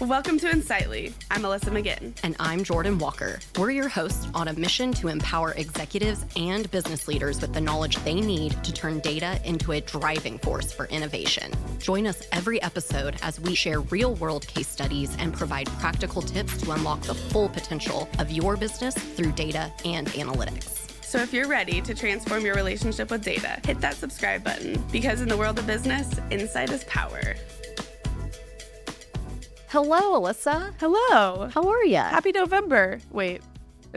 Welcome to Insightly. I'm Melissa McGinn. And I'm Jordan Walker. We're your hosts on a mission to empower executives and business leaders with the knowledge they need to turn data into a driving force for innovation. Join us every episode as we share real-world case studies and provide practical tips to unlock the full potential of your business through data and analytics. So if you're ready to transform your relationship with data, hit that subscribe button, because in the world of business, insight is power. Hello, Alyssa. Hello. How are you? Happy November. Wait.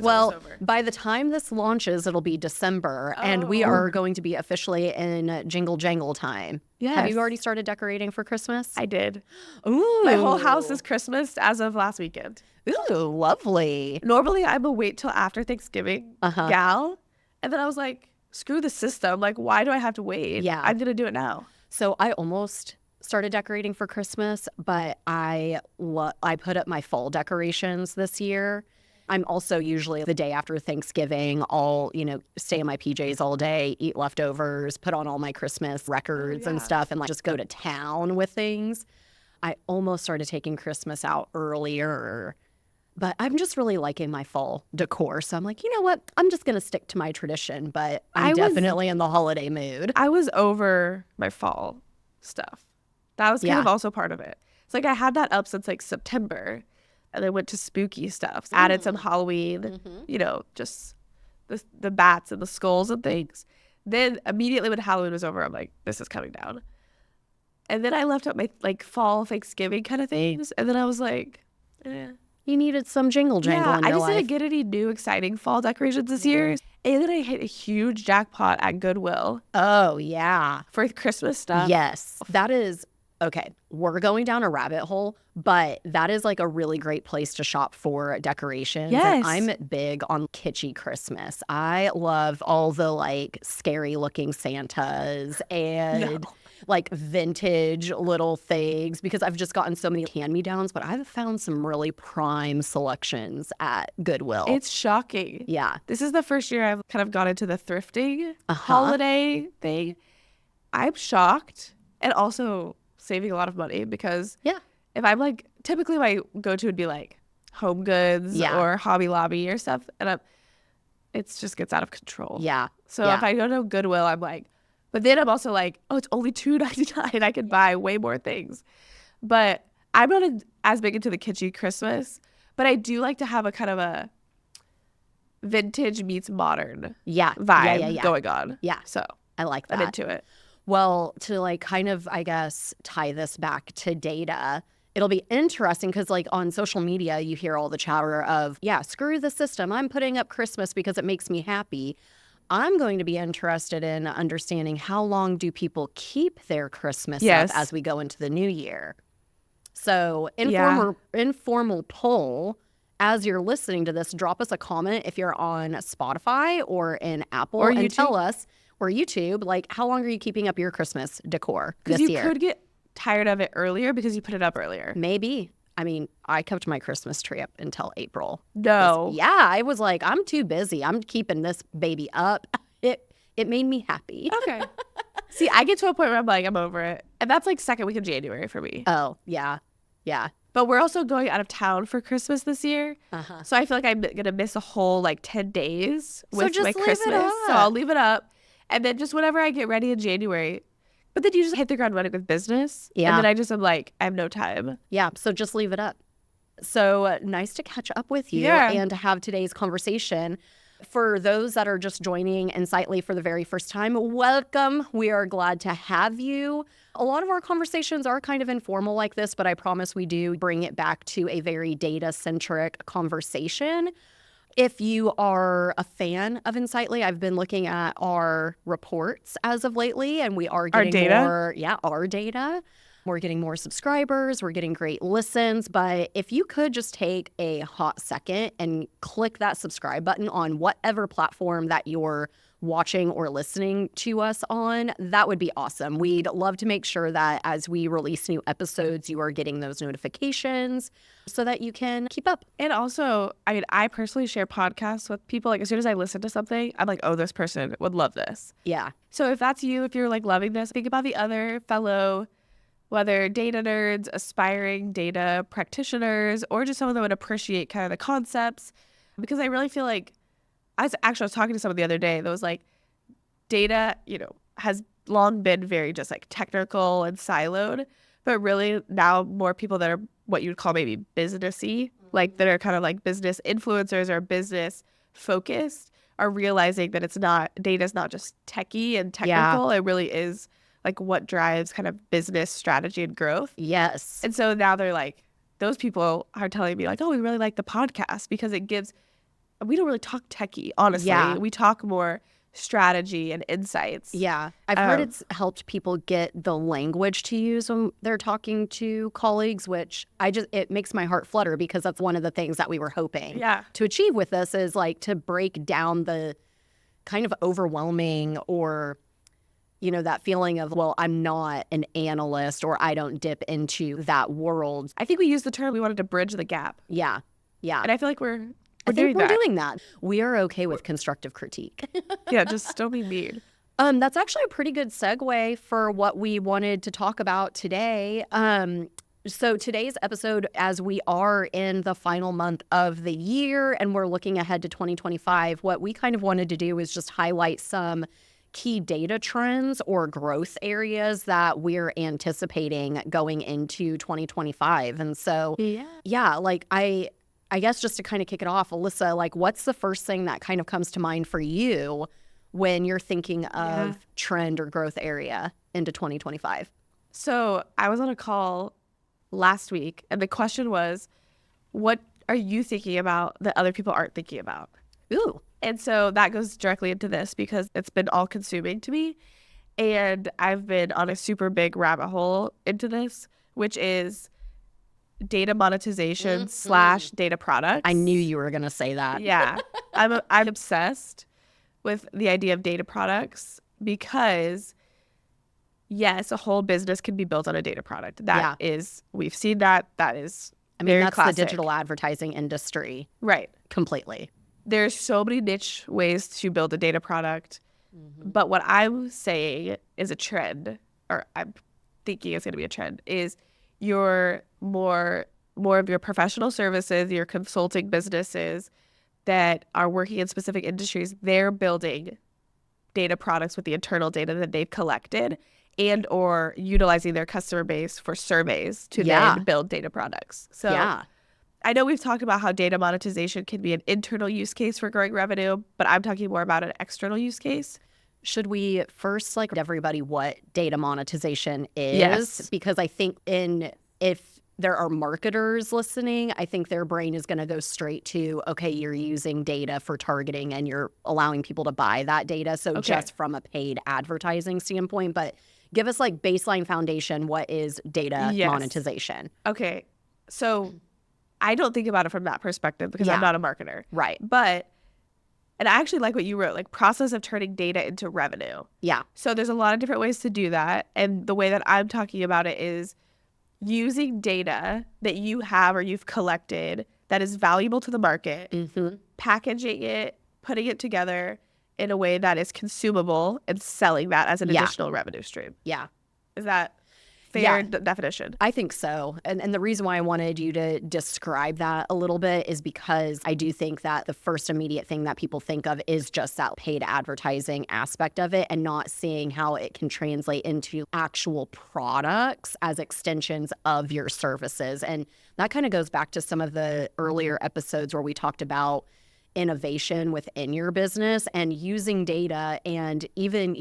Well, by the time this launches, it'll be December, and we are going to be officially in jingle jangle time. Yes. Have you already started decorating for Christmas? I did. Ooh. My whole house is Christmas as of last weekend. Ooh, lovely. Normally, I'm a wait till after Thanksgiving gal. And then I was like, screw the system. Like, why do I have to wait? Yeah. I'm going to do it now. So I almost started decorating for Christmas, but I put up my fall decorations this year. I'm also usually the day after Thanksgiving, I'll, stay in my PJs all day, eat leftovers, put on all my Christmas records and stuff, and just go to town with things. I almost started taking Christmas out earlier, but I'm just really liking my fall decor. So I'm like, you know what? I'm just going to stick to my tradition, but I'm definitely in the holiday mood. I was over my fall stuff. That was kind of also part of it. It's like I had that up since September, and then went to spooky stuff. Added some Halloween, just the bats and the skulls and things. Then immediately when Halloween was over, I'm like, this is coming down. And then I left out my fall Thanksgiving kind of things. And then I was like, eh. You needed some jingle jangle in your I just life. didn't get any new exciting fall decorations this year. And then I hit a huge jackpot at Goodwill. Oh, yeah. For Christmas stuff. Yes. That is, okay, we're going down a rabbit hole, but that is a really great place to shop for decorations. Yes. And I'm big on kitschy Christmas. I love all the scary looking Santas and vintage little things, because I've just gotten so many hand-me-downs, but I've found some really prime selections at Goodwill. It's shocking. Yeah. This is the first year I've kind of gone into the thrifting holiday thing. I'm shocked, and also saving a lot of money, because if I'm typically my go-to would be Home Goods or Hobby Lobby or stuff, and it just gets out of control. Yeah. So if I go to Goodwill, I'm but then I'm also oh, it's only $2.99. I can buy way more things. But I'm not as big into the kitschy Christmas, but I do like to have a kind of a vintage meets modern vibe going on. Yeah. So I like that. I'm into it. Well, to kind of, I guess, tie this back to data, it'll be interesting because on social media, you hear all the chatter of, screw the system. I'm putting up Christmas because it makes me happy. I'm going to be interested in understanding how long do people keep their Christmas up as we go into the new year. So informal poll, as you're listening to this, drop us a comment if you're on Spotify or in Apple or and tell us, or YouTube, how long are you keeping up your Christmas decor this year? Because you could get tired of it earlier because you put it up earlier. Maybe. I mean, I kept my Christmas tree up until April. No. I was I'm too busy. I'm keeping this baby up. It made me happy. Okay. See, I get to a point where I'm over it. And that's second week of January for me. Oh, yeah. Yeah. But we're also going out of town for Christmas this year. So I feel I'm going to miss a whole 10 days with my Christmas. So I'll leave it up. And then just whenever I get ready in January. But then you just hit the ground running with business. Yeah. And then I just am I have no time. Yeah. So just leave it up. So nice to catch up with you and to have today's conversation. For those that are just joining Insightly for the very first time, welcome. We are glad to have you. A lot of our conversations are kind of informal like this, but I promise we do bring it back to a very data-centric conversation. If you are a fan of Insightly, I've been looking at our reports as of lately, and we are getting our data. We're getting more subscribers. We're getting great listens. But if you could just take a hot second and click that subscribe button on whatever platform that you're watching or listening to us on, that would be awesome. We'd love to make sure that as we release new episodes, you are getting those notifications so that you can keep up. And also, I personally share podcasts with people. As soon as I listen to something, I'm oh, this person would love this. Yeah. So if that's you, if you're loving this, think about the other fellow whether data nerds, aspiring data practitioners, or just someone that would appreciate kind of the concepts. Because I really feel like, I was talking to someone the other day that was like, data, has long been very just like technical and siloed, but really now more people that are what you would call maybe businessy, like that are kind of like business influencers or business focused, are realizing that data's not just techie and technical. It really is like what drives kind of business strategy and growth. Yes. And so now they're like, those people are telling me like, oh, we really like the podcast because we don't really talk techie, honestly. Yeah. We talk more strategy and insights. Yeah. I've heard it's helped people get the language to use when they're talking to colleagues, which it makes my heart flutter because that's one of the things that we were hoping to achieve with this is like to break down the kind of overwhelming or, that feeling of, well, I'm not an analyst or I don't dip into that world. I think we used the term, we wanted to bridge the gap. Yeah. Yeah. And I feel like we're doing that. We are okay with constructive critique. Yeah, just don't be mean. That's actually a pretty good segue for what we wanted to talk about today. So today's episode, as we are in the final month of the year and we're looking ahead to 2025, what we kind of wanted to do is just highlight some key data trends or growth areas that we're anticipating going into 2025. And so, like I guess just to kind of kick it off, Alyssa, like what's the first thing that kind of comes to mind for you when you're thinking of trend or growth area into 2025? So I was on a call last week and the question was, what are you thinking about that other people aren't thinking about? Ooh. And so that goes directly into this because it's been all consuming to me. And I've been on a super big rabbit hole into this, which is data monetization / data products. I knew you were going to say that. Yeah. I'm obsessed with the idea of data products because, yes, a whole business can be built on a data product. That is, we've seen that. That is that's classic. The digital advertising industry. Right. Completely. There's so many niche ways to build a data product. But what I'm saying is a trend, or I'm thinking it's going to be a trend, is your more of your professional services, your consulting businesses that are working in specific industries, they're building data products with the internal data that they've collected and or utilizing their customer base for surveys to then build data products. So I know we've talked about how data monetization can be an internal use case for growing revenue, but I'm talking more about an external use case. Should we first everybody what data monetization is? Yes. Because I think if there are marketers listening, I think their brain is going to go straight to, okay, you're using data for targeting and you're allowing people to buy that data. So just from a paid advertising standpoint, but give us baseline foundation. What is data monetization? Okay. So I don't think about it from that perspective because I'm not a marketer. Right. And I actually like what you wrote, process of turning data into revenue. Yeah. So there's a lot of different ways to do that. And the way that I'm talking about it is using data that you have or you've collected that is valuable to the market, packaging it, putting it together in a way that is consumable and selling that as an additional revenue stream. Yeah. Is that fair definition? I think so. And the reason why I wanted you to describe that a little bit is because I do think that the first immediate thing that people think of is just that paid advertising aspect of it and not seeing how it can translate into actual products as extensions of your services. And that kind of goes back to some of the earlier episodes where we talked about innovation within your business and using data and even,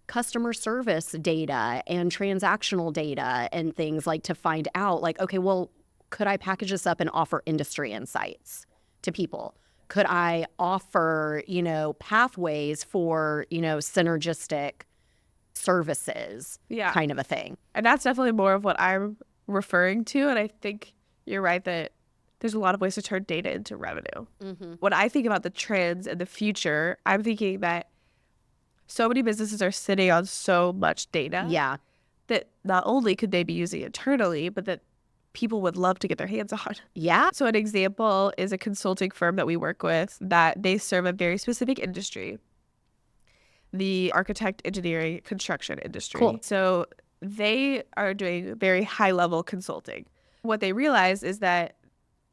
customer service data and transactional data and things to find out okay, well, could I package this up and offer industry insights to people? Could I offer, pathways for, synergistic services kind of a thing? And that's definitely more of what I'm referring to. And I think you're right that there's a lot of ways to turn data into revenue. When I think about the trends in the future, I'm thinking that so many businesses are sitting on so much data that not only could they be using internally, but that people would love to get their hands on. Yeah. So an example is a consulting firm that we work with that they serve a very specific industry, the architect, engineering, construction industry. Cool. So they are doing very high level consulting. What they realized is that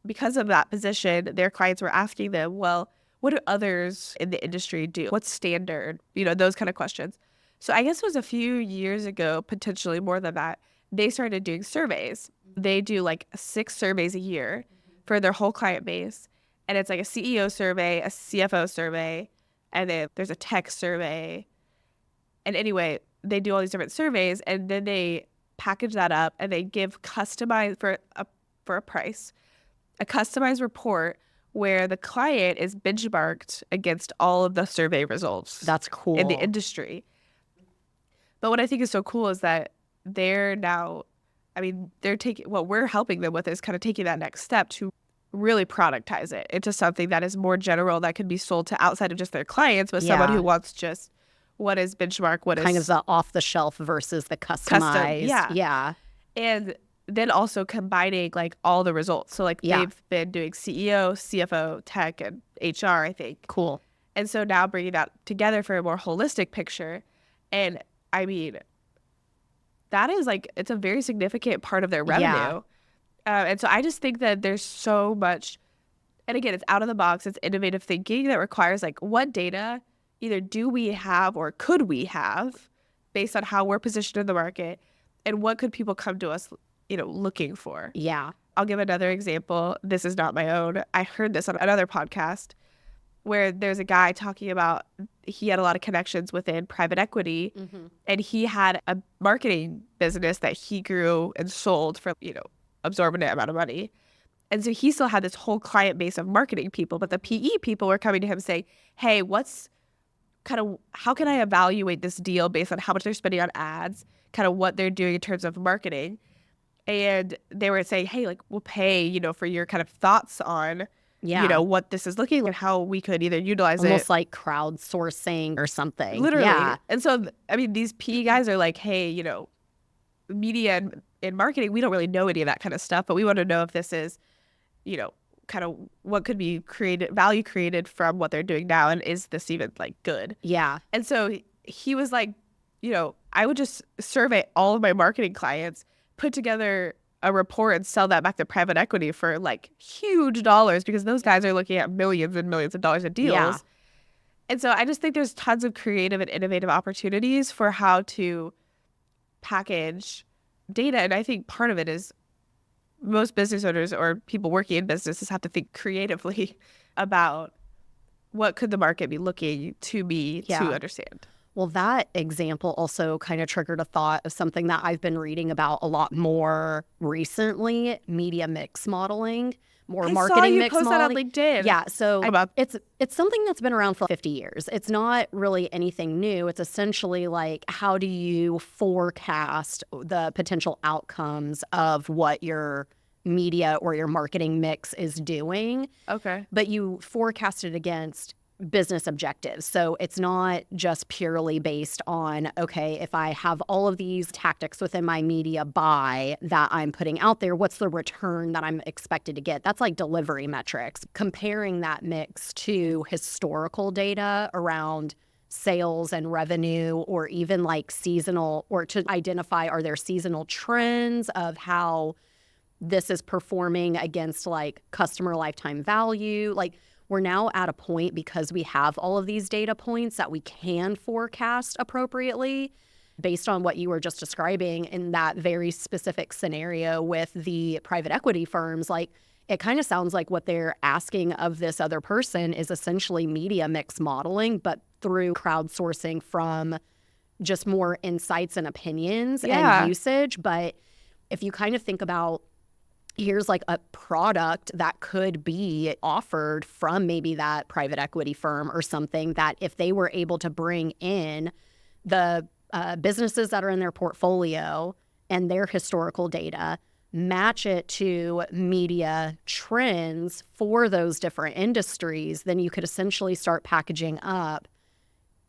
because of that position, their clients were asking them, well, what do others in the industry do? What's standard? Those kind of questions. So I guess it was a few years ago, potentially more than that, they started doing surveys. They do like 6 surveys a year for their whole client base. And it's like a CEO survey, a CFO survey, and then there's a tech survey. And anyway, they do all these different surveys, and then they package that up and they give customized for a price, a customized report where the client is benchmarked against all of the survey results. That's cool. In the industry. But what I think is so cool is that they're now, they're taking, what we're helping them with is kind of taking that next step to really productize it into something that is more general, that can be sold to outside of just their clients, but someone who wants just what is benchmark, what kind is of the off the shelf versus the customized. Yeah. And then also combining like all the results. So like they've been doing CEO, CFO, tech, and HR, I think. Cool. And so now bringing that together for a more holistic picture. And that is like, it's a very significant part of their revenue. And so I just think that there's so much, and again, it's out of the box, it's innovative thinking that requires like, what data either do we have or could we have based on how we're positioned in the market, and what could people come to us, looking for? Yeah. I'll give another example. This is not my own. I heard this on another podcast where there's a guy talking about he had a lot of connections within private equity, and he had a marketing business that he grew and sold for, absorbent amount of money. And so he still had this whole client base of marketing people, but the PE people were coming to him saying, hey, how can I evaluate this deal based on how much they're spending on ads, kind of what they're doing in terms of marketing? And they were saying, hey, like, we'll pay, for your kind of thoughts on, what this is looking like, how we could either utilize almost like crowdsourcing or something. Literally. Yeah. And so, these PE guys are like, hey, media and marketing, we don't really know any of that kind of stuff, but we want to know if this is, kind of what could be value created from what they're doing now, and is this even like good? Yeah. And so he was like, I would just survey all of my marketing clients, put together a report, and sell that back to private equity for like huge dollars, because those guys are looking at millions and millions of dollars of deals. Yeah. And so I just think there's tons of creative and innovative opportunities for how to package data. And I think part of it is most business owners or people working in businesses have to think creatively about what could the market be looking to me to understand. Well, that example also kind of triggered a thought of something that I've been reading about a lot more recently: media mix modeling, marketing mix modeling. I saw you post that on LinkedIn. Yeah, so it's something that's been around for 50 years. It's not really anything new. It's essentially like, how do you forecast the potential outcomes of what your media or your marketing mix is doing? Okay. But you forecast it against business objectives. So it's not just purely based on, okay, if I have all of these tactics within my media buy that I'm putting out there, what's the return that I'm expected to get? That's like delivery metrics. Comparing that mix to historical data around sales and revenue, or even like seasonal, or to identify, are there seasonal trends of how this is performing against like customer lifetime value? Like, we're now at a point, because we have all of these data points, that we can forecast appropriately based on what you were just describing in that very specific scenario with the private equity firms. Like, it kind of sounds like what they're asking of this other person is essentially media mix modeling, but through crowdsourcing from just more insights and opinions and usage. But if you kind of think about, here's like a product that could be offered from maybe that private equity firm or something, that if they were able to bring in the businesses that are in their portfolio and their historical data, match it to media trends for those different industries, then you could essentially start packaging up,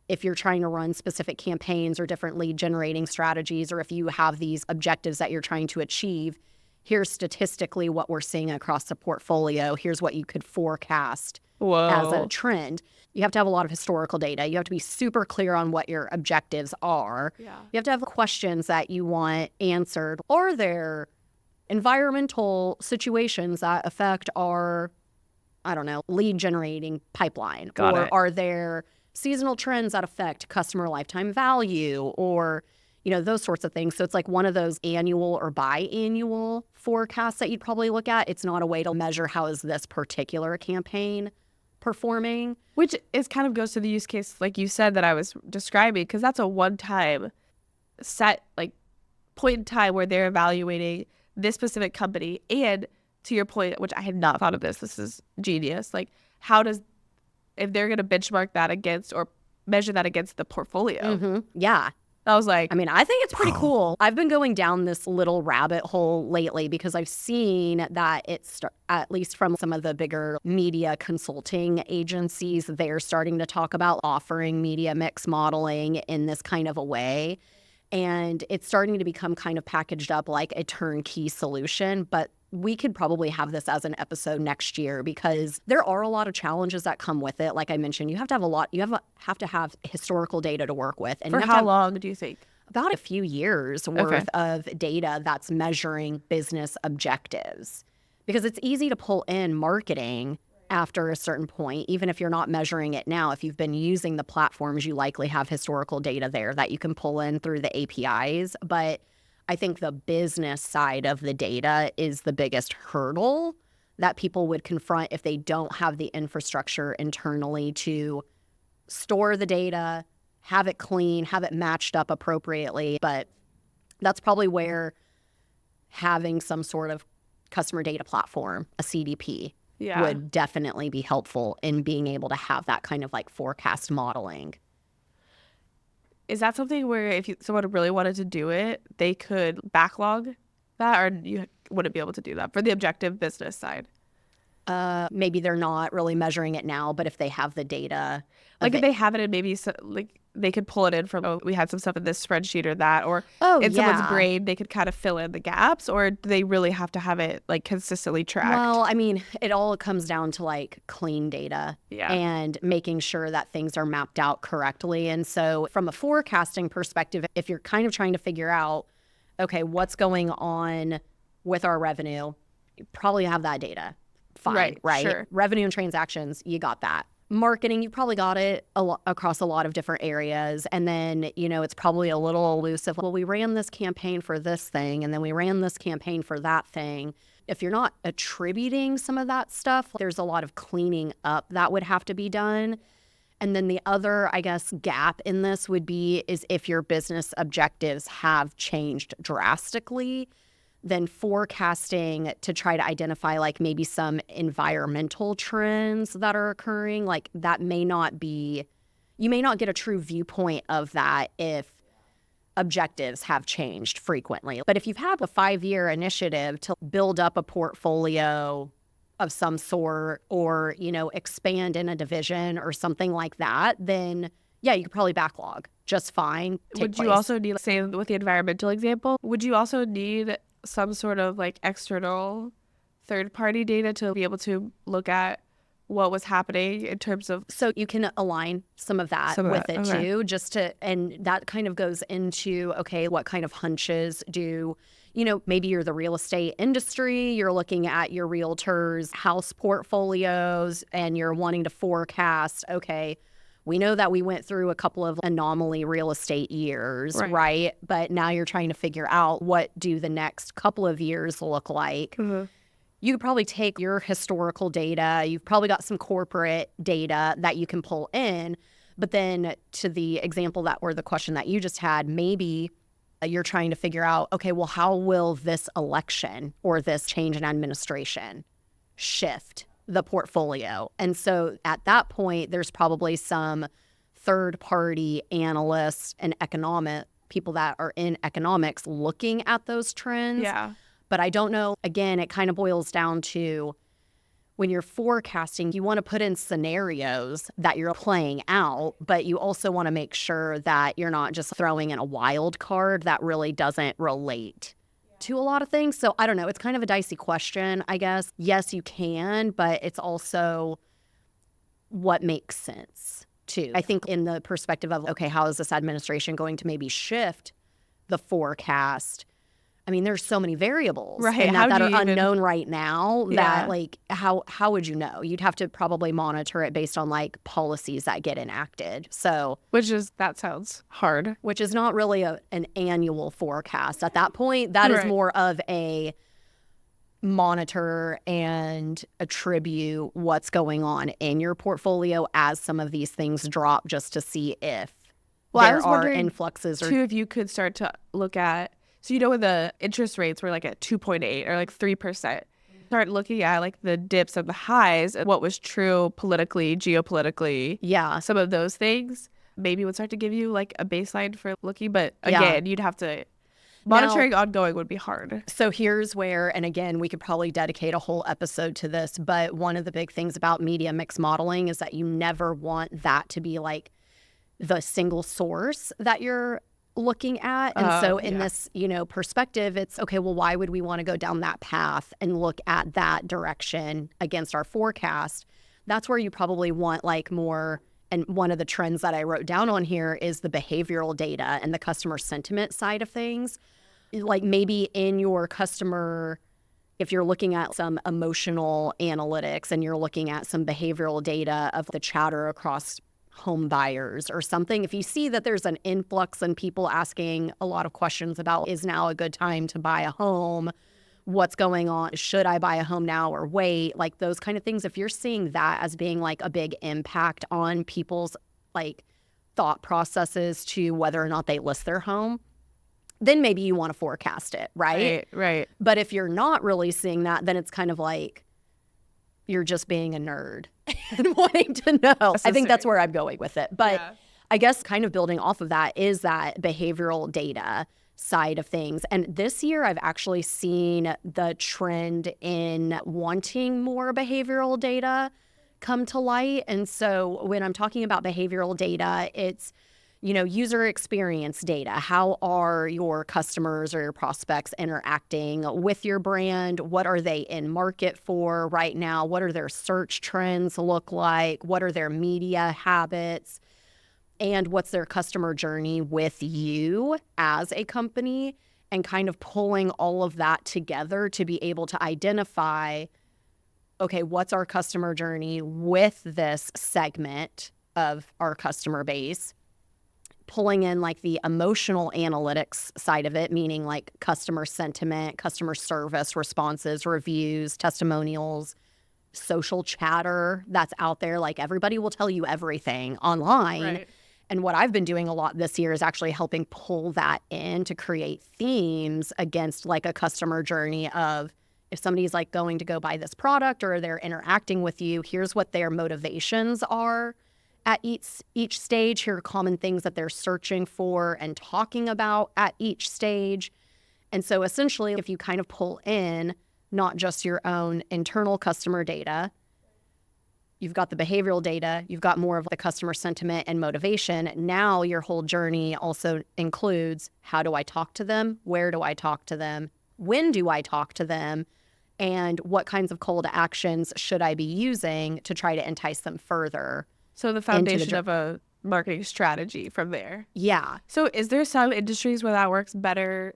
if you're trying to run specific campaigns or different lead generating strategies, or if you have these objectives that you're trying to achieve, here's statistically what we're seeing across the portfolio. Here's what you could forecast Whoa. as a trend. You have to have a lot of historical data. You have to be super clear on what your objectives are. Yeah. You have to have questions that you want answered. Are there environmental situations that affect our, I don't know, lead generating pipeline? Got or it. are there seasonal trends that affect customer lifetime value, or, you know, those sorts of things? So it's like one of those annual or biannual forecasts that you'd probably look at. It's not a way to measure how is this particular campaign performing. Which is kind of goes to the use case, like you said, that I was describing, because that's a one-time set, like, point in time where they're evaluating this specific company. And to your point, which I had not thought of this is genius. Like, how does, if they're going to benchmark that against or measure that against the portfolio? Mm-hmm. Yeah. I was like, I mean, I think it's pretty cool. I've been going down this little rabbit hole lately because I've seen that it's, at least from some of the bigger media consulting agencies, they're starting to talk about offering media mix modeling in this kind of a way. And it's starting to become kind of packaged up like a turnkey solution. But we could probably have this as an episode next year because there are a lot of challenges that come with it. Like I mentioned, you have to have have to have historical data to work with. And for how long do you think? About a few years worth of data that's measuring business objectives. Because it's easy to pull in marketing after a certain point, even if you're not measuring it now. If you've been using the platforms, you likely have historical data there that you can pull in through the APIs. But I think the business side of the data is the biggest hurdle that people would confront if they don't have the infrastructure internally to store the data, have it clean, have it matched up appropriately. But that's probably where having some sort of customer data platform, a CDP, would definitely be helpful in being able to have that kind of like forecast modeling. Is that something where if someone really wanted to do it, they could backlog that, or you wouldn't be able to do that for the objective business side? Maybe they're not really measuring it now, but if they have the data, like if they have it in maybe like they could pull it in from, oh, we had some stuff in this spreadsheet or that, or in someone's brain, they could kind of fill in the gaps, or do they really have to have it like consistently tracked? Well, I mean, it all comes down to like clean data and making sure that things are mapped out correctly. And so from a forecasting perspective, if you're kind of trying to figure out, okay, what's going on with our revenue, you probably have that data. Fine, right? Sure. Revenue and transactions, you got that. Marketing, you probably got it across a lot of different areas. And then, you know, it's probably a little elusive. Well, we ran this campaign for this thing, and then we ran this campaign for that thing. If you're not attributing some of that stuff, there's a lot of cleaning up that would have to be done. And then the other, I guess, gap in this would be is if your business objectives have changed drastically, then forecasting to try to identify like maybe some environmental trends that are occurring, like that may not be, you may not get a true viewpoint of that if objectives have changed frequently. But if you've had a 5-year initiative to build up a portfolio of some sort, or, you know, expand in a division or something like that, then yeah, you could probably backlog just fine. Would you also need, say with the environmental example, would you also need some sort of like external third-party data to be able to look at what was happening in terms of... So you can align some of that with it too, just to, and that kind of goes into, okay, what kind of hunches do, you know, maybe you're the real estate industry, you're looking at your realtors' house portfolios and you're wanting to forecast, okay, we know that we went through a couple of anomaly real estate years, right? But now you're trying to figure out what do the next couple of years look like. Mm-hmm. You could probably take your historical data. You've probably got some corporate data that you can pull in. But then to the example that, or the question that you just had, maybe you're trying to figure out, okay, well, how will this election or this change in administration shift the portfolio? And so at that point, there's probably some third-party analysts and economic people that are in economics looking at those trends. Yeah. But I don't know, again, it kind of boils down to when you're forecasting, you want to put in scenarios that you're playing out, but you also want to make sure that you're not just throwing in a wild card that really doesn't relate to a lot of things. So I don't know. It's kind of a dicey question, I guess. Yes, you can, but it's also what makes sense too. I think in the perspective of, okay, how is this administration going to maybe shift the forecast? I mean, there's so many variables that are unknown right now that like, how would you know? You'd have to probably monitor it based on like policies that get enacted. So that sounds hard. Which is not really an annual forecast. At that point, that is more of a monitor and attribute what's going on in your portfolio as some of these things drop, just to see if there are influxes. Too, if you could start to look at, so when the interest rates were like at 2.8 or like 3%, start looking at like the dips and the highs and what was true politically, geopolitically. Yeah. Some of those things maybe would start to give you like a baseline for looking. But again, you'd have to, monitoring ongoing would be hard. So here's where, and again, we could probably dedicate a whole episode to this, but one of the big things about media mix modeling is that you never want that to be like the single source that you're looking at. And so in this, perspective, it's okay, well, why would we want to go down that path and look at that direction against our forecast? That's where you probably want like more. And one of the trends that I wrote down on here is the behavioral data and the customer sentiment side of things. Like maybe in your customer, if you're looking at some emotional analytics and you're looking at some behavioral data of the chatter across home buyers or something, if you see that there's an influx and people asking a lot of questions about, is now a good time to buy a home? What's going on? Should I buy a home now or wait? Like those kind of things. If you're seeing that as being like a big impact on people's like thought processes to whether or not they list their home, then maybe you want to forecast it, right? Right. But if you're not really seeing that, then it's kind of like you're just being a nerd and wanting to know. I think that's where I'm going with it. But I guess kind of building off of that is that behavioral data side of things. And this year I've actually seen the trend in wanting more behavioral data come to light. And so when I'm talking about behavioral data, it's, user experience data. How are your customers or your prospects interacting with your brand? What are they in market for right now? What are their search trends look like? What are their media habits? And what's their customer journey with you as a company, and kind of pulling all of that together to be able to identify, okay, what's our customer journey with this segment of our customer base, pulling in like the emotional analytics side of it, meaning like customer sentiment, customer service responses, reviews, testimonials, social chatter that's out there. Like everybody will tell you everything online. Right. And what I've been doing a lot this year is actually helping pull that in to create themes against like a customer journey of, if somebody's like going to go buy this product or they're interacting with you, here's what their motivations are at each stage. Here are common things that they're searching for and talking about at each stage. And so essentially, if you kind of pull in not just your own internal customer data, you've got the behavioral data, you've got more of the customer sentiment and motivation. Now your whole journey also includes, how do I talk to them? Where do I talk to them? When do I talk to them? And what kinds of call to actions should I be using to try to entice them further? So the foundation of a marketing strategy from there. Yeah. So is there some industries where that works better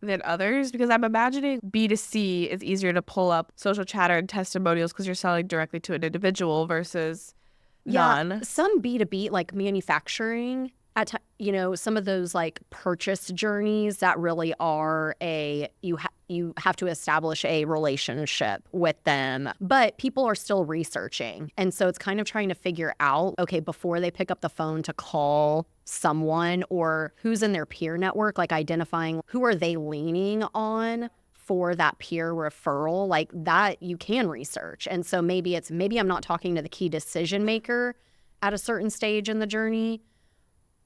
than others? Because I'm imagining B2C is easier to pull up social chatter and testimonials because you're selling directly to an individual versus none. Some B2B, like manufacturing, some of those like purchase journeys that really are you have to establish a relationship with them, but people are still researching. And so it's kind of trying to figure out, okay, before they pick up the phone to call someone, or who's in their peer network, like identifying who are they leaning on for that peer referral, like that you can research. And so maybe I'm not talking to the key decision maker at a certain stage in the journey,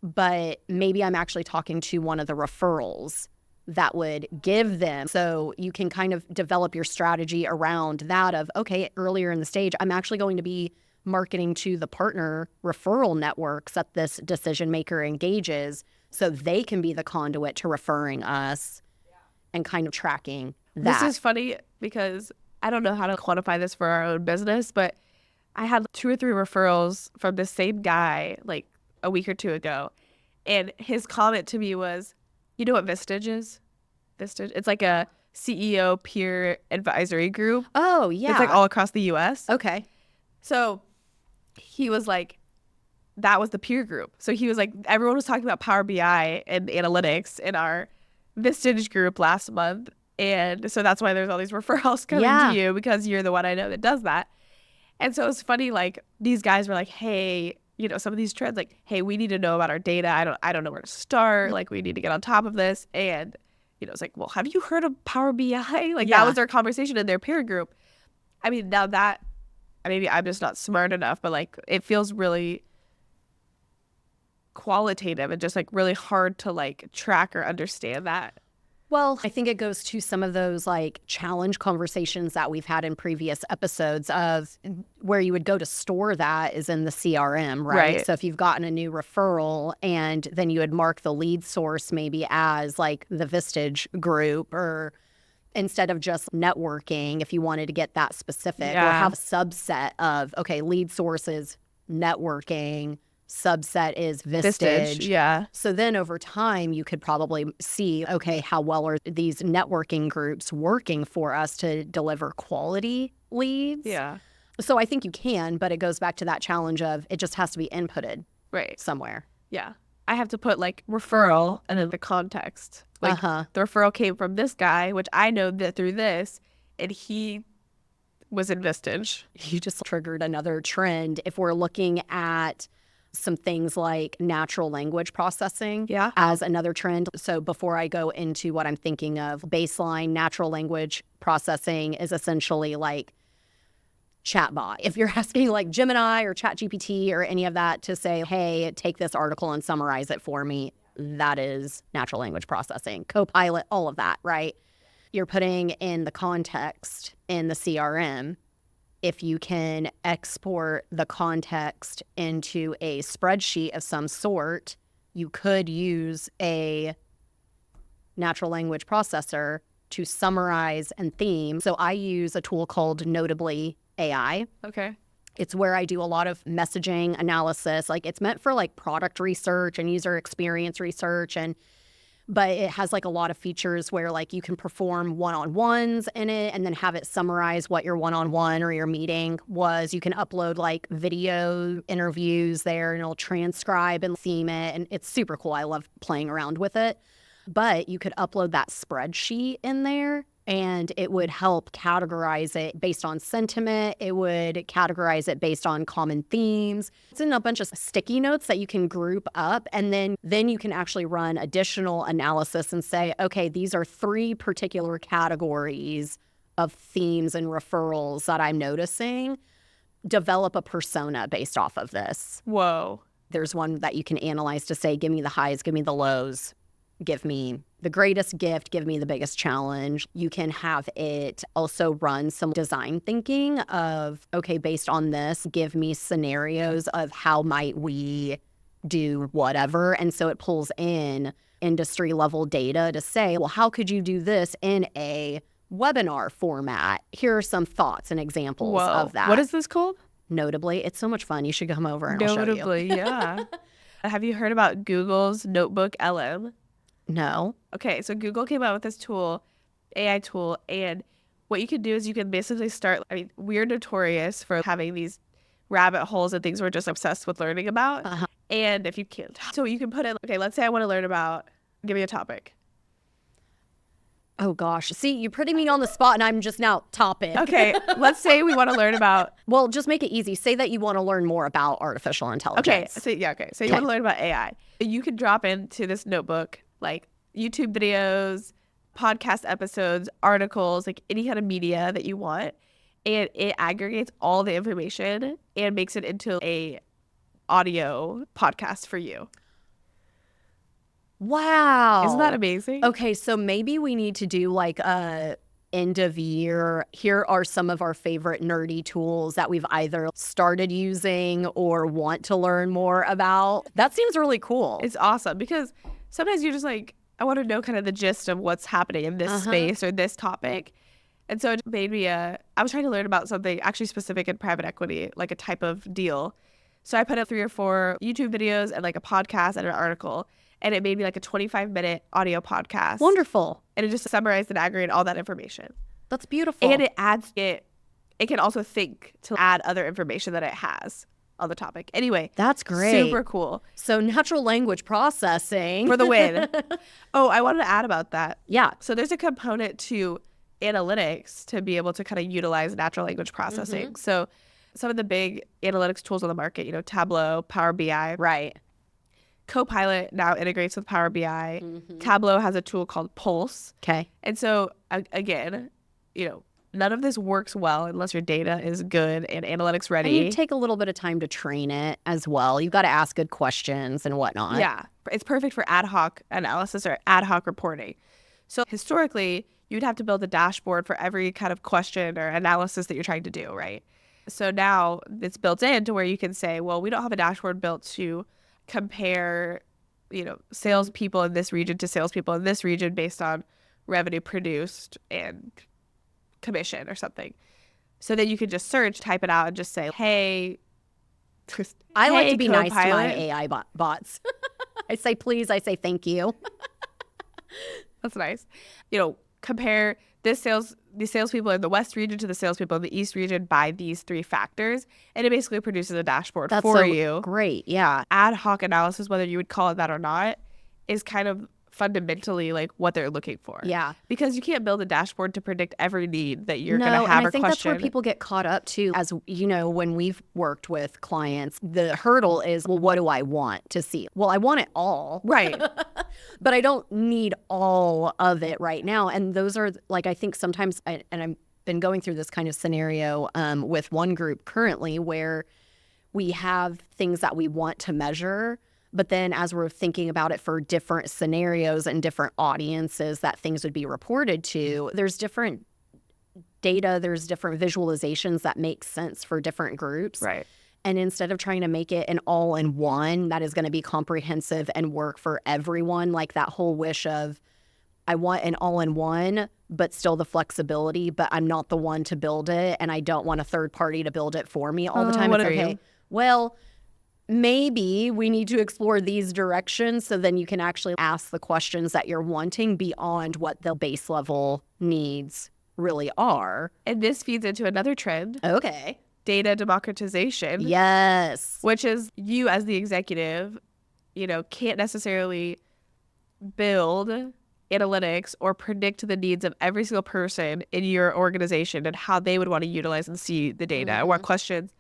but maybe I'm actually talking to one of the referrals that would give them. So you can kind of develop your strategy around that of, okay, earlier in the stage, I'm actually going to be marketing to the partner referral networks that this decision maker engages so they can be the conduit to referring us. and kind of tracking that. This is funny because I don't know how to quantify this for our own business, but I had 2 or 3 referrals from the same guy like a week or 2 ago. And his comment to me was, you know what Vistage is? Vistage? It's like a CEO peer advisory group. Oh, yeah. It's like all across the US. Okay. So he was like, that was the peer group. So he was like, everyone was talking about Power BI and analytics in our Vistage group last month. And so that's why there's all these referrals coming to you, because you're the one I know that does that. And so it's funny, like these guys were like, hey, you know, some of these trends, like, hey, we need to know about our data. I don't know where to start. Like, we need to get on top of this. And, you know, it's like, well, have you heard of Power BI? Like that was their conversation in their peer group. I mean, now that maybe I'm just not smart enough, but like it feels really qualitative and just like really hard to like track or understand that. Well, I think it goes to some of those like challenge conversations that we've had in previous episodes of where you would go to store that is in the CRM, right? So if you've gotten a new referral and then you would mark the lead source maybe as like the Vistage group, or instead of just networking, if you wanted to get that specific, or have a subset of, okay, lead source is networking, subset is Vistage. Yeah. So then over time, you could probably see, okay, how well are these networking groups working for us to deliver quality leads? Yeah. So I think you can, but it goes back to that challenge of it just has to be inputted somewhere. Yeah. I have to put like referral and then the context. Like the referral came from this guy, which I know that through this, and he was in Vistage. You just triggered another trend. If we're looking at some things like natural language processing as another trend. So before I go into what I'm thinking of, baseline natural language processing is essentially like chatbot. If you're asking like Gemini or ChatGPT or any of that to say, hey, take this article and summarize it for me, that is natural language processing. Copilot, all of that, right? You're putting in the context in the CRM. If you can export the context into a spreadsheet of some sort, you could use a natural language processor to summarize and theme. So I use a tool called Notably AI. Okay. It's where I do a lot of messaging analysis. Like it's meant for like product research and user experience research, but it has like a lot of features where like you can perform one-on-ones in it and then have it summarize what your one-on-one or your meeting was. You can upload like video interviews there and it'll transcribe and theme it. And it's super cool. I love playing around with it. But you could upload that spreadsheet in there and it would help categorize it based on sentiment. It would categorize it based on common themes. It's in a bunch of sticky notes that you can group up, and then you can actually run additional analysis and say, okay, these are 3 particular categories of themes and referrals that I'm noticing. Develop a persona based off of this. Whoa. There's one that you can analyze to say, give me the highs, give me the lows. Give me the greatest gift, give me the biggest challenge. You can have it also run some design thinking of, okay, based on this, give me scenarios of how might we do whatever. And so it pulls in industry level data to say, well, how could you do this in a webinar format? Here are some thoughts and examples of that. What is this called? Notably. It's so much fun. You should come over and I'll show you. Notably, yeah. Have you heard about Google's Notebook LM? No. Okay, so Google came out with this tool, AI tool, and what you can do is you can basically start, I mean, we're notorious for having these rabbit holes and things we're just obsessed with learning about. And if you can't, so you can put in, okay, let's say I want to learn about, give me a topic. Oh gosh. See, you're putting me on the spot and I'm just now topic. Okay, let's say we want to learn about. Well, just make it easy. Say that you want to learn more about artificial intelligence. Okay, so you want to learn about AI. You can drop into this notebook like YouTube videos, podcast episodes, articles, like any kind of media that you want. And it aggregates all the information and makes it into a audio podcast for you. Wow. Isn't that amazing? Okay, so maybe we need to do like a end of year. Here are some of our favorite nerdy tools that we've either started using or want to learn more about. That seems really cool. It's awesome because sometimes you're just like, I want to know kind of the gist of what's happening in this space or this topic. And so it made me, I was trying to learn about something actually specific in private equity, like a type of deal. So I put up 3 or 4 YouTube videos and like a podcast and an article, and it made me like a 25-minute audio podcast. Wonderful. And it just summarized and aggregated all that information. That's beautiful. And it can also think to add other information that it has on the topic. Anyway. That's great. Super cool. So natural language processing. For the win. Oh, I wanted to add about that. Yeah. So there's a component to analytics to be able to kind of utilize natural language processing. So some of the big analytics tools on the market, Tableau, Power BI. Right. Copilot now integrates with Power BI. Tableau has a tool called Pulse. Okay. And so again, none of this works well unless your data is good and analytics ready. And you take a little bit of time to train it as well. You've got to ask good questions and whatnot. Yeah. It's perfect for ad hoc analysis or ad hoc reporting. So historically, you'd have to build a dashboard for every kind of question or analysis that you're trying to do, right? So now it's built in to where you can say, well, we don't have a dashboard built to compare, salespeople in this region to salespeople in this region based on revenue produced and commission or something. So then you could just search, type it out, and just say, hey, I like to be Copilot. nice to my AI bots. I say please, I say thank you. That's nice. Compare the salespeople in the West region to the salespeople in the East region by these 3 factors, and it basically produces a dashboard for you. Great, yeah. Ad hoc analysis, whether you would call it that or not, is kind of fundamentally like what they're looking for. Yeah. Because you can't build a dashboard to predict every need that you're going to have or and I think question. that's where people get caught up too. As when we've worked with clients, the hurdle is, well, what do I want to see? Well, I want it all. Right. But I don't need all of it right now. And those are like, I think sometimes, and I've been going through this kind of scenario with one group currently where we have things that we want to measure. But then as we're thinking about it for different scenarios and different audiences that things would be reported to, there's different data, there's different visualizations that make sense for different groups. Right. And instead of trying to make it an all-in-one that is going to be comprehensive and work for everyone, like that whole wish of, I want an all-in-one, but still the flexibility, but I'm not the one to build it, and I don't want a third party to build it for me all the time. What it's are okay. you? Well, maybe we need to explore these directions so then you can actually ask the questions that you're wanting beyond what the base level needs really are. And this feeds into another trend. Okay. Data democratization. Yes. Which is you as the executive, can't necessarily build analytics or predict the needs of every single person in your organization and how they would want to utilize and see the data and what questions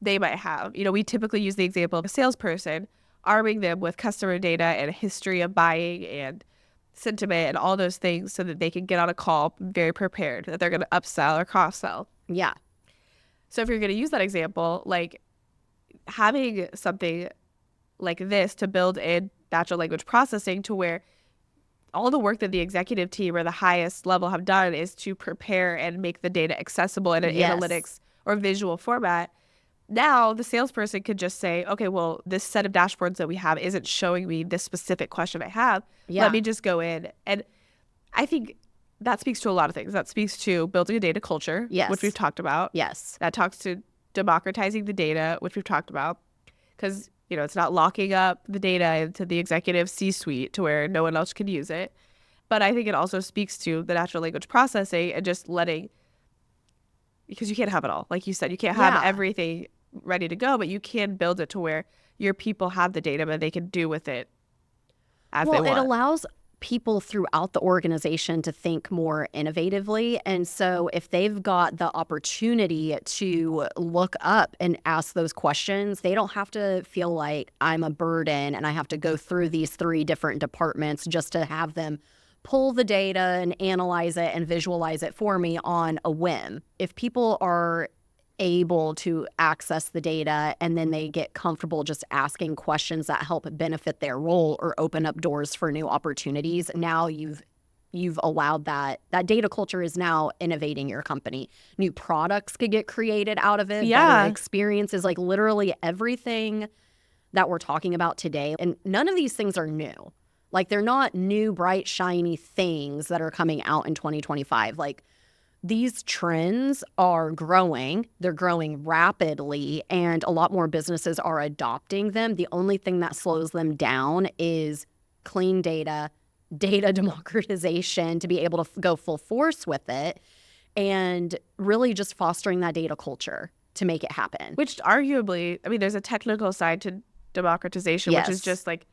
they might have. We typically use the example of a salesperson, arming them with customer data and a history of buying and sentiment and all those things so that they can get on a call very prepared that they're going to upsell or cross-sell. Yeah. So if you're going to use that example, like having something like this to build in natural language processing to where all the work that the executive team or the highest level have done is to prepare and make the data accessible in an analytics or visual format. Now the salesperson could just say, okay, well, this set of dashboards that we have isn't showing me this specific question I have. Yeah. Let me just go in. And I think that speaks to a lot of things. That speaks to building a data culture, which we've talked about. Yes. That talks to democratizing the data, which we've talked about. Because, it's not locking up the data into the executive C-suite to where no one else can use it. But I think it also speaks to the natural language processing and just letting, because you can't have it all. Like you said, you can't have everything ready to go, but you can build it to where your people have the data, but they can do with it as they want. Well, it allows people throughout the organization to think more innovatively. And so if they've got the opportunity to look up and ask those questions, they don't have to feel like I'm a burden and I have to go through these 3 different departments just to have them pull the data and analyze it and visualize it for me on a whim. If people are able to access the data and then they get comfortable just asking questions that help benefit their role or open up doors for new opportunities, now you've allowed that data culture is now innovating your company. New products could get created out of it. Better experiences, like literally everything that we're talking about today. And none of these things are new. Like they're not new, bright, shiny things that are coming out in 2025. Like these trends are growing. They're growing rapidly, and a lot more businesses are adopting them. The only thing that slows them down is clean data democratization to be able to go full force with it, and really just fostering that data culture to make it happen. Which arguably, I mean, there's a technical side to democratization, Yes. which is just like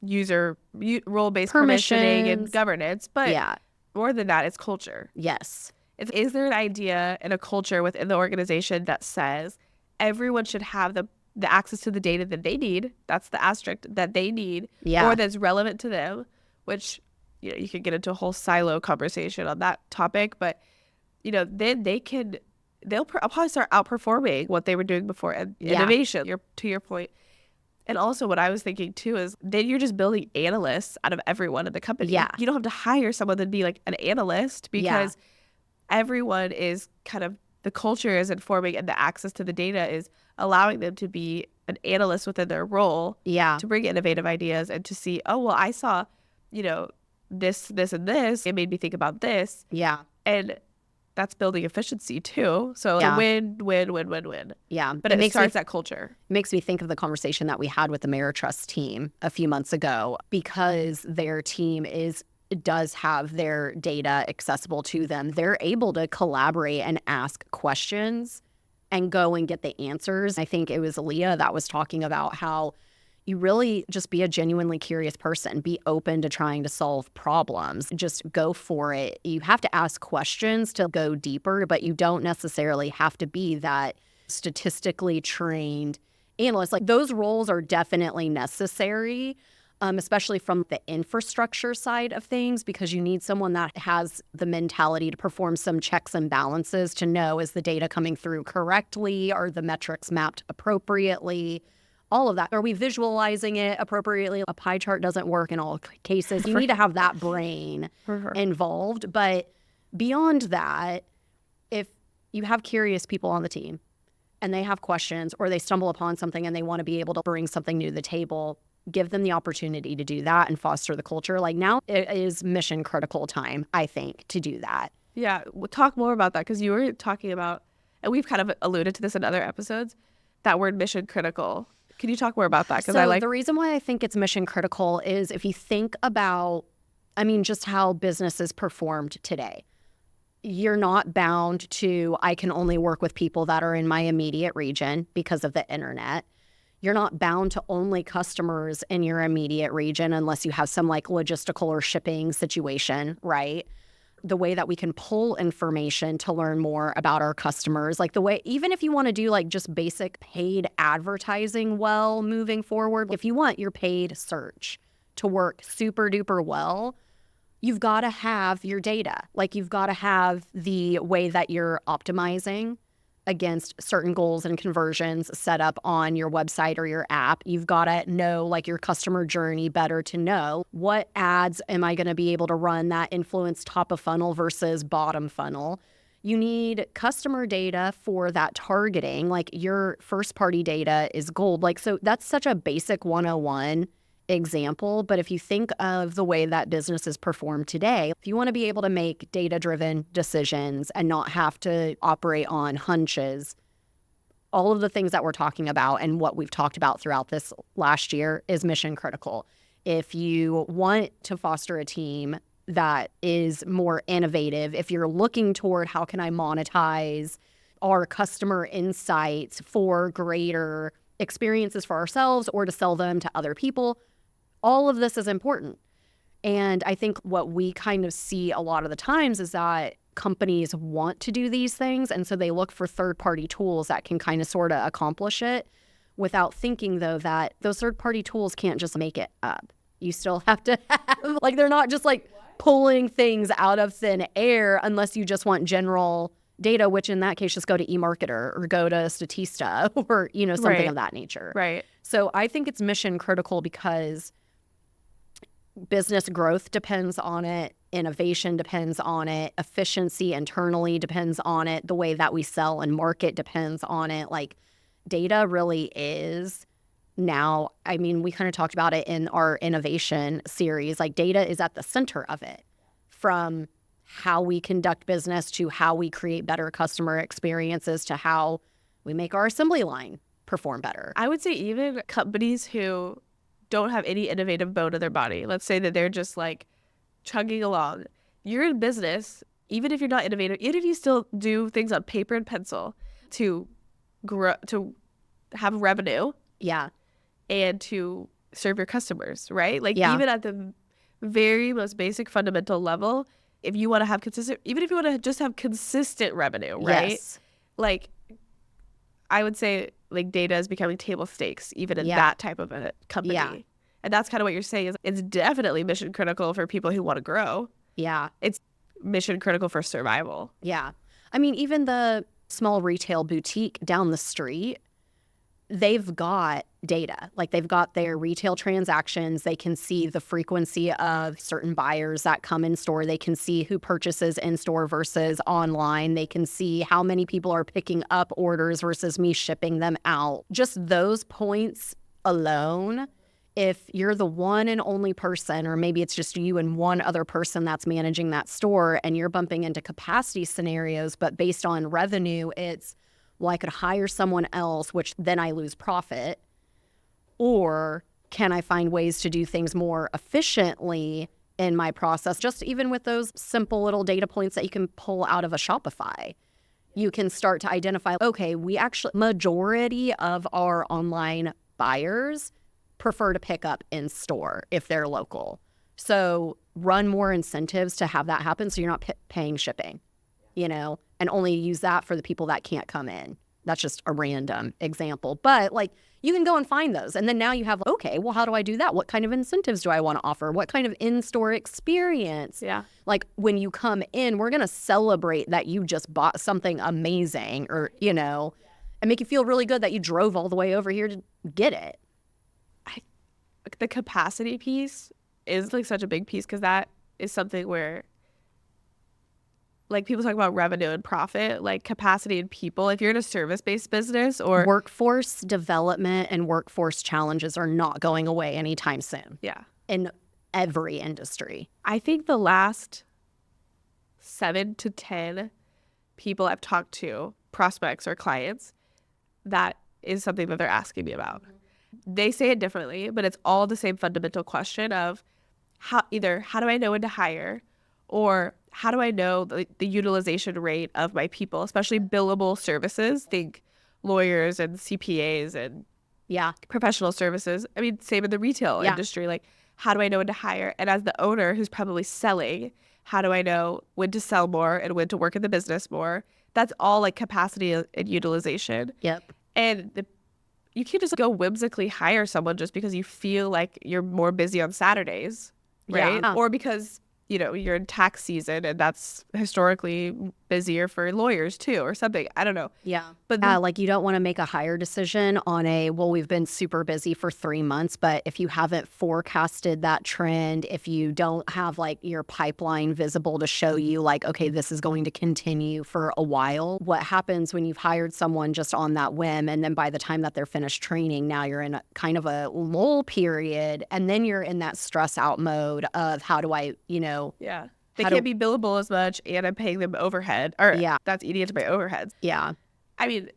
role-based permissioning and governance. But more than that, it's culture. Yes. Is there an idea and a culture within the organization that says everyone should have the access to the data that they need? That's the asterisk, that they need, or that's relevant to them, which, you know, you could get into a whole silo conversation on that topic. But, you know, then they'll probably start outperforming what they were doing before. And innovation, to your point. And also what I was thinking too is then you're just building analysts out of everyone in the company. Yeah. You don't have to hire someone to be like an analyst, because everyone is kind of, the culture is informing, and the access to the data is allowing them to be an analyst within their role to bring innovative ideas and to see, oh, well, I saw, you know, this, and this. It made me think about this. Yeah. And that's building efficiency too. So it's a win. Yeah. But it starts that culture. It makes me think of the conversation that we had with the Ameritrust team a few months ago, because their team does have their data accessible to them. They're able to collaborate and ask questions and go and get the answers. I think it was Leah that was talking about how you really just be a genuinely curious person, be open to trying to solve problems, just go for it. You have to ask questions to go deeper, but you don't necessarily have to be that statistically trained analyst. Like those roles are definitely necessary, especially from the infrastructure side of things, because you need someone that has the mentality to perform some checks and balances to know, is the data coming through correctly? Are the metrics mapped appropriately? All of that. Are we visualizing it appropriately? A pie chart doesn't work in all cases. You need to have that brain involved. But beyond that, if you have curious people on the team and they have questions, or they stumble upon something and they want to be able to bring something new to the table, give them the opportunity to do that and foster the culture. Like now it is mission critical time, I think, to do that. Yeah, we'll talk more about that, because you were talking about, and we've kind of alluded to this in other episodes, that word mission critical. Can you talk more about that? So the reason why I think it's mission critical is if you think about, I mean, just how businesses performed today. You're not bound to, I can only work with people that are in my immediate region because of the internet. You're not bound to only customers in your immediate region unless you have some like logistical or shipping situation, right? The way that we can pull information to learn more about our customers, like the way, even if you want to do like just basic paid advertising well moving forward, if you want your paid search to work super duper well, you've got to have your data. Like you've got to have the way that you're optimizing against certain goals and conversions set up on your website or your app. You've got to know like your customer journey better to know what ads am I going to be able to run that influence top of funnel versus bottom funnel. You need customer data for that targeting. Like your first party data is gold. Like, so that's such a basic 101 example. But if you think of the way that businesses perform today, if you want to be able to make data-driven decisions and not have to operate on hunches, all of the things that we're talking about and what we've talked about throughout this last year is mission critical. If you want to foster a team that is more innovative, if you're looking toward how can I monetize our customer insights for greater experiences for ourselves or to sell them to other people, all of this is important. And I think what we kind of see a lot of the times is that companies want to do these things, and so they look for third-party tools that can kind of sort of accomplish it without thinking, though, that those third-party tools can't just make it up. You still have to have, like, they're not just like pulling things out of thin air unless you just want general data, which in that case, just go to eMarketer or go to Statista or, you know, something of that nature. Right. So I think it's mission critical because business growth depends on it. Innovation depends on it. Efficiency internally depends on it. The way that we sell and market depends on it. Like data really is now, I mean, we kind of talked about it in our innovation series, like data is at the center of it, from how we conduct business to how we create better customer experiences to how we make our assembly line perform better. I would say even companies who don't have any innovative bone in their body, let's say that they're just like chugging along, you're in business, even if you're not innovative, even if you still do things on paper and pencil to grow, to have revenue. Yeah. And to serve your customers, right? Like even at the very most basic fundamental level, if you want to have consistent, even if you want to just have consistent revenue, right? Yes. Like I would say like data is becoming table stakes even in that type of a company. Yeah. And that's kind of what you're saying is it's definitely mission critical for people who want to grow. Yeah. It's mission critical for survival. Yeah. I mean, even the small retail boutique down the street, they've got data. Like they've got their retail transactions. They can see the frequency of certain buyers that come in store. They can see who purchases in store versus online. They can see how many people are picking up orders versus me shipping them out. Just those points alone, if you're the one and only person, or maybe it's just you and one other person that's managing that store and you're bumping into capacity scenarios, but based on revenue, it's, well, I could hire someone else, which then I lose profit. Or can I find ways to do things more efficiently in my process? Just even with those simple little data points that you can pull out of a Shopify, you can start to identify, okay, majority of our online buyers prefer to pick up in store if they're local. So run more incentives to have that happen so you're not paying shipping, and only use that for the people that can't come in. That's just a random example. But like you can go and find those. And then now you have, okay, well, how do I do that? What kind of incentives do I want to offer? What kind of in-store experience? Yeah. Like when you come in, we're going to celebrate that you just bought something amazing or, and make you feel really good that you drove all the way over here to get it. The capacity piece is like such a big piece because that is something where like people talk about revenue and profit, like capacity and people. If you're in a service-based business or workforce development and workforce challenges are not going away anytime soon. Yeah. In every industry. I think the last 7 to 10 people I've talked to, prospects or clients, that is something that they're asking me about. They say it differently, but it's all the same fundamental question of how do I know when to hire, or how do I know the utilization rate of my people, especially billable services, think lawyers and CPAs and professional services. I mean, same in the retail industry. Like, how do I know when to hire? And as the owner who's probably selling, how do I know when to sell more and when to work in the business more? That's all like capacity and utilization. Yep. And you can't just go whimsically hire someone just because you feel like you're more busy on Saturdays, right? Yeah. Or because you're in tax season and that's historically busier for lawyers too or something. I don't know. Yeah. But like you don't want to make a hire decision on we've been super busy for 3 months, but if you haven't forecasted that trend, if you don't have like your pipeline visible to show you like, okay, this is going to continue for a while, what happens when you've hired someone just on that whim and then by the time that they're finished training, now you're in kind of a lull period and then you're in that stress out mode of how do I, Yeah. They can't be billable as much and I'm paying them overhead. Or that's eating into my overheads. Yeah. I mean,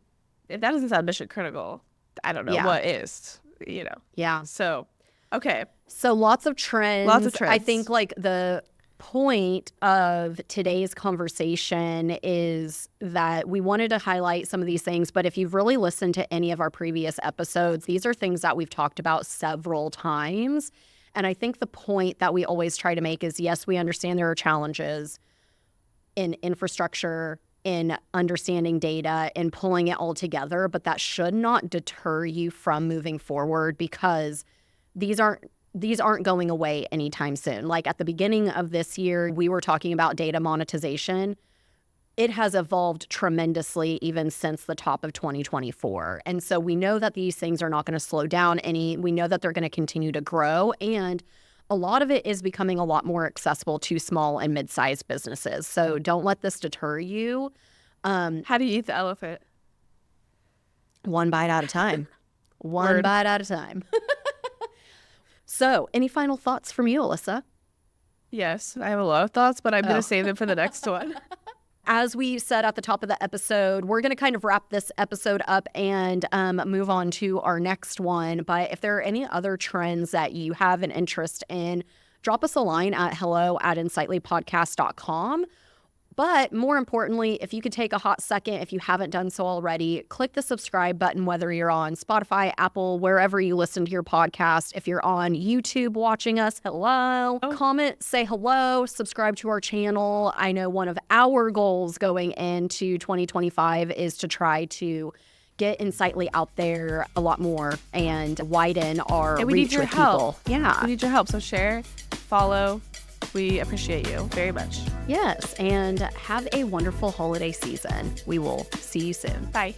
if that doesn't sound mission critical, I don't know what is, Yeah. So, okay. So lots of trends. I think like the point of today's conversation is that we wanted to highlight some of these things, but if you've really listened to any of our previous episodes, these are things that we've talked about several times. And I think the point that we always try to make is, yes, we understand there are challenges in infrastructure, in understanding data, in pulling it all together, but that should not deter you from moving forward because these aren't going away anytime soon. Like at the beginning of this year, we were talking about data monetization. It has evolved tremendously even since the top of 2024. And so we know that these things are not going to slow down any. We know that they're going to continue to grow. And a lot of it is becoming a lot more accessible to small and mid-sized businesses. So don't let this deter you. How do you eat the elephant? One bite at a time. One bite at a time. So, any final thoughts from you, Alyssa? Yes, I have a lot of thoughts, but I'm going to save them for the next one. As we said at the top of the episode, we're going to kind of wrap this episode up and move on to our next one. But if there are any other trends that you have an interest in, drop us a line at hello@insightlypodcast.com. But more importantly, if you could take a hot second, if you haven't done so already, click the subscribe button, whether you're on Spotify, Apple, wherever you listen to your podcast. If you're on YouTube watching us, hello. Comment, say hello, subscribe to our channel. I know one of our goals going into 2025 is to try to get Insightly out there a lot more and widen our reach with people. Yeah. We need your help. So share, follow. We appreciate you very much. Yes, and have a wonderful holiday season. We will see you soon. Bye.